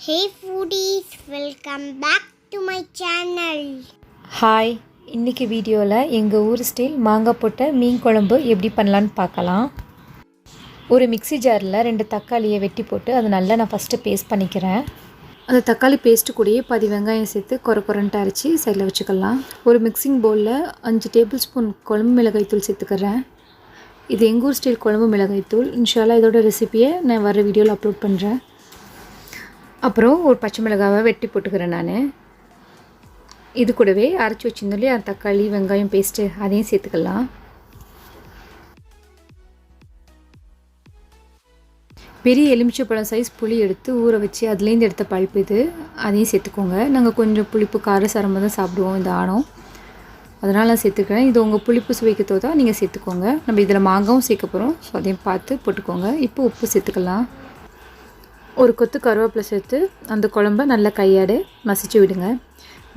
Hey foodies, welcome back to my channel. Hi, இன்னைக்கு வீடியோல எங்க ஊர் ஸ்டைல் மாங்காய் போட்ட மீன் குழம்பு எப்படி பண்ணலாம்னு பார்க்கலாம். ஒரு மிக்ஸி ஜார்ல 2 தக்காளியை வெட்டி போட்டு அதை நல்லா நான் ஃபர்ஸ்ட் பேஸ்ட் பண்ணிக்கிறேன். அந்த தக்காளி பேஸ்ட் கூடயே பாதி வெங்காயம் சேர்த்து கொரகொரன்னு அரைச்சி சைடுல வச்சுக்கலாம். ஒரு மிக்சிங் பவுல்ல 5 டேபிள்ஸ்பூன் குழம்பு மிளகாய் தூள் சேர்த்துக்கறேன். இது எங்க ஊர் ஸ்டைல் குழம்பு மிளகாய் தூள். இன்ஷாஅல்லாஹ் இதோட ரெசிபியை நான் வர வீடியோல அப்லோட் பண்றேன். அப்புறம் ஒரு பச்சை மிளகாவை வெட்டி போட்டுக்கிறேன் நான். இது கூடவே அரைச்சி வச்சிருந்தோம்ல தக்காளி வெங்காயம் பேஸ்ட் அதையும் சேர்த்துக்கலாம். பெரிய எலுமிச்சைப்பழம் சைஸ் புளி எடுத்து ஊற வச்சு அதுலேருந்து எடுத்த பல்ப் இது அதையும் சேர்த்துக்கோங்க. நாங்கள் கொஞ்சம் புளிப்பு காரசாரமாக தான் சாப்பிடுவோம் இந்த ஆணம், அதனால் நான் சேர்த்துக்கிறேன். இது உங்கள் புளிப்பு சுவைக்கு தோதா நீங்கள் சேர்த்துக்கோங்க. நம்ம இதில் மாங்காவும் சேர்க்க போகிறோம், ஸோ அதையும் பார்த்து போட்டுக்கோங்க. இப்போ உப்பு சேர்த்துக்கலாம். ஒரு கொத்து கருவேப்பிலை சேர்த்து அந்த குழம்ப நல்லா கையாடு மசிச்சு விடுங்க.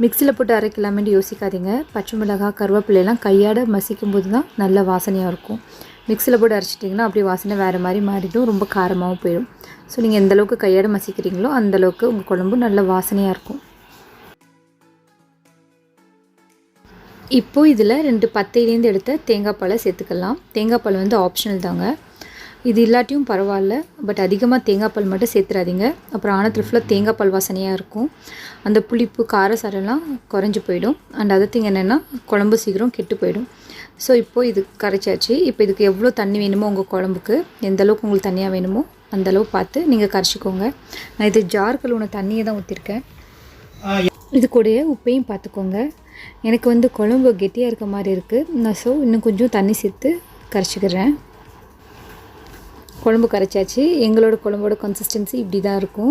மிக்சியில் போட்டு அரைக்கலாமேன்னு யோசிக்காதீங்க. பச்சை மிளகாய் கருவேப்பிலையெல்லாம் கையாட மசிக்கும் போது தான் நல்ல வாசனையாக இருக்கும். மிக்சியில் போட்டு அரைச்சிட்டிங்கன்னா அப்படியே வாசனை வேறு மாதிரி மாறிடும், ரொம்ப காரமாகவும் போயிடும். ஸோ நீங்கள் எந்தளவுக்கு கையாட மசிக்கிறீங்களோ அந்தளவுக்கு உங்கள் குழம்பு நல்ல வாசனையாக இருக்கும். இப்போது இதில் 2 பத்தையிலேருந்து எடுத்த தேங்காய் பாலை சேர்த்துக்கலாம். தேங்காய் பால் வந்து ஆப்ஷனல் தாங்க, இது இல்லாட்டியும் பரவாயில்ல. பட் அதிகமாக தேங்காய் பால் மட்டும் சேர்த்துறாதீங்க, அப்புறம் ஆனத்தில் ஃபுல்லாக தேங்காய் பால் வாசனையாக இருக்கும். அந்த புளிப்பு காரசாரெல்லாம் குறைஞ்சி போயிடும். அண்ட் அதர் திங் என்னென்னா குழம்பு சீக்கிரம் கெட்டு போயிடும். ஸோ இப்போது இது கரைச்சாச்சு. இப்போ இதுக்கு எவ்வளோ தண்ணி வேணுமோ உங்கள் குழம்புக்கு, எந்த அளவுக்கு உங்களுக்கு தண்ணியாக வேணுமோ அந்தளவு பார்த்து நீங்கள் கரைச்சிக்கோங்க. நான் இது ஜார் கழுவுன தண்ணியை தான் ஊற்றிருக்கேன். இது கூடயே உப்பையும் பார்த்துக்கோங்க. எனக்கு வந்து குழம்பு கெட்டியாக இருக்க மாதிரி இருக்குது, நான் ஸோ இன்னும் கொஞ்சம் தண்ணி சேர்த்து கரைச்சிக்கிறேன். குழம்பு கரைச்சாச்சு. எங்களோட குழம்போட கன்சிஸ்டன்சி இப்படி தான் இருக்கும்.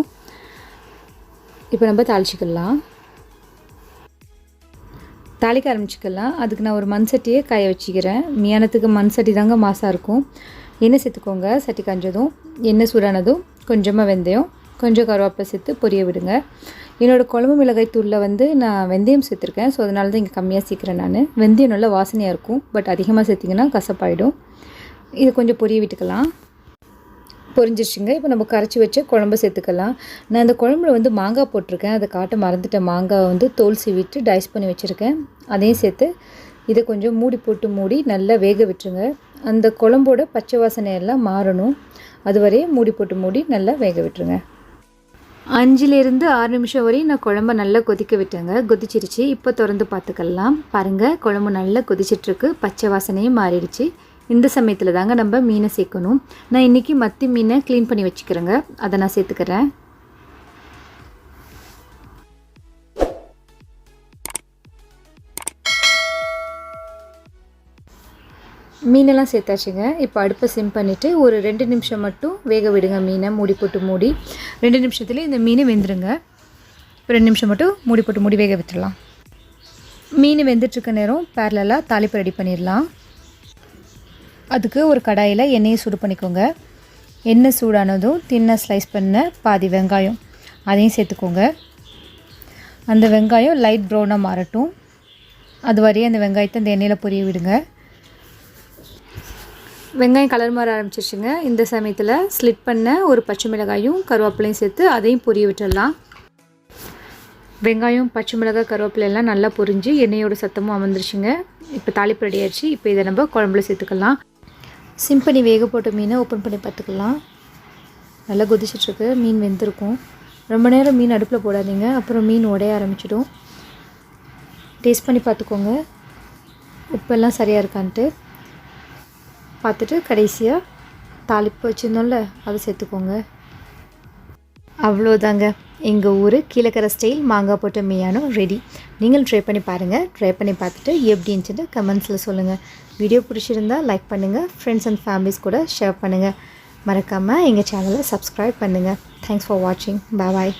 இப்போ நம்ம தாளிச்சிக்கலாம். தாளிக்க ஆரம்பிச்சிக்கலாம். அதுக்கு நான் ஒரு மண் சட்டியை காய வச்சுக்கிறேன். மியானத்துக்கு மண் சட்டி தாங்க மாசாக இருக்கும். எண்ணெய் சேர்த்துக்கோங்க. சட்டி காஞ்சதும் எண்ணெய் சூடானதும் கொஞ்சமாக வெந்தயம் கொஞ்சம் கருவேப்பிலை சேர்த்து பொரிய விடுங்க. என்னோடய குழம்பு மிளகாய் தூளில் வந்து நான் வெந்தயம் சேர்த்துருக்கேன், ஸோ அதனால தான் இங்கே கம்மியாக சேர்க்குறேன் நான். வெந்தயம் நல்லா வாசனையாக இருக்கும், பட் அதிகமாக சேர்த்திங்கன்னா கசப்பாயிடும். இது கொஞ்சம் பொரிய விட்டுக்கலாம். பொரிஞ்சிருச்சுங்க. இப்போ நம்ம கரைச்சி வச்சு குழம்பு சேர்த்துக்கலாம். நான் அந்த குழம்புல வந்து மாங்காய் போட்டிருக்கேன், அதை காட்ட மறந்துட்டேன். மாங்காய் வந்து தோல் சீவிட்டு டைஸ் பண்ணி வச்சுருக்கேன், அதையும் சேர்த்து இதை கொஞ்சம் மூடி நல்லா வேக விட்டுருங்க. அந்த குழம்போட பச்சை வாசனையெல்லாம் மாறணும், அதுவரை மூடி நல்லா வேக விட்டுருங்க. 5லேருந்து 6 நிமிஷம் வரையும் நான் குழம்ப நல்லா கொதிக்க விட்டேங்க. கொதிச்சிருச்சு. இப்போ திறந்து பார்த்துக்கலாம். பாருங்கள், குழம்பு நல்லா கொதிச்சிட்ருக்கு, பச்சை வாசனையும் மாறிடுச்சு. இந்த சமயத்தில் தாங்க நம்ம மீனை சேர்க்கணும். நான் இன்றைக்கி மத்தி மீனை க்ளீன் பண்ணி வச்சுக்கிறேங்க, அதை நான் சேர்த்துக்கிறேன். மீனெல்லாம் சேர்த்தாச்சுங்க. இப்போ அடுப்பை சிம் பண்ணிவிட்டு ஒரு 2 நிமிஷம் மட்டும் வேக விடுங்க. மீனை மூடி 2 நிமிஷத்துலேயே இந்த மீனை வெந்துடுங்க. இப்போ 2 நிமிஷம் மட்டும் மூடி வேக விட்டுடலாம். மீன் வெந்துட்டுருக்க நேரம் பேரலாக தாளிப்பு ரெடி பண்ணிடலாம். அதுக்கு ஒரு கடாயில் எண்ணெயை சூடு பண்ணிக்கோங்க. எண்ணெய் சூடானதும் தின்னாக ஸ்லைஸ் பண்ண பாதி வெங்காயம் அதையும் சேர்த்துக்கோங்க. அந்த வெங்காயம் லைட் ப்ரௌனாக மாறட்டும், அது வரையும் அந்த வெங்காயத்தை அந்த எண்ணெயில் பொரிய விடுங்க. வெங்காயம் கலர் மாற ஆரம்பிச்சிருச்சுங்க. இந்த சமயத்தில் ஸ்லிட் பண்ண ஒரு பச்சை மிளகாயும் கருவேப்பிலையும் சேர்த்து அதையும் பொரிய விட்டுடலாம். வெங்காயம் பச்சை மிளகாய் கருவேப்பிலையெல்லாம் நல்லா பொரிஞ்சு எண்ணெயோட சத்தமும் அமர்ந்துருச்சுங்க. இப்போ தாளிப்பு ரெடி ஆயிடுச்சு. இப்போ இதை நம்ம குழம்புல சேர்த்துக்கலாம். சிம் பண்ணி வேக போட்ட மீனை ஓப்பன் பண்ணி பார்த்துக்கலாம். நல்லா கொதிச்சிட்ருக்கு, மீன் வெந்திருக்கும். ரொம்ப நேரம் மீன் அடுப்பில் போடாதீங்க, அப்புறம் மீன் உடைய ஆரம்பிச்சிடும். டேஸ்ட் பண்ணி பார்த்துக்கோங்க, உப்பெல்லாம் சரியாக இருக்கான்ட்டு பார்த்துட்டு கடைசியாக தாளிப்பு வச்சுருந்தோம்ல அதை சேர்த்துக்கோங்க. அவ்வளோதாங்க, எங்கள் ஊர் கீழக்கரை ஸ்டைல் மாங்காய் போட்ட மீயானம் ரெடி. நீங்களும் ட்ரை பண்ணி பாருங்கள். ட்ரை பண்ணி பார்த்துட்டு எப்படி இருந்துச்சுன்னு கமெண்ட்ஸில் சொல்லுங்கள். வீடியோ பிடிச்சிருந்தால் லைக் பண்ணுங்கள், ஃப்ரெண்ட்ஸ் அண்ட் ஃபேமிலிஸ் கூட ஷேர் பண்ணுங்கள். மறக்காமல் எங்கள் சேனலை சப்ஸ்கிரைப் பண்ணுங்கள். தேங்க்ஸ் ஃபார் வாட்சிங். பாய்.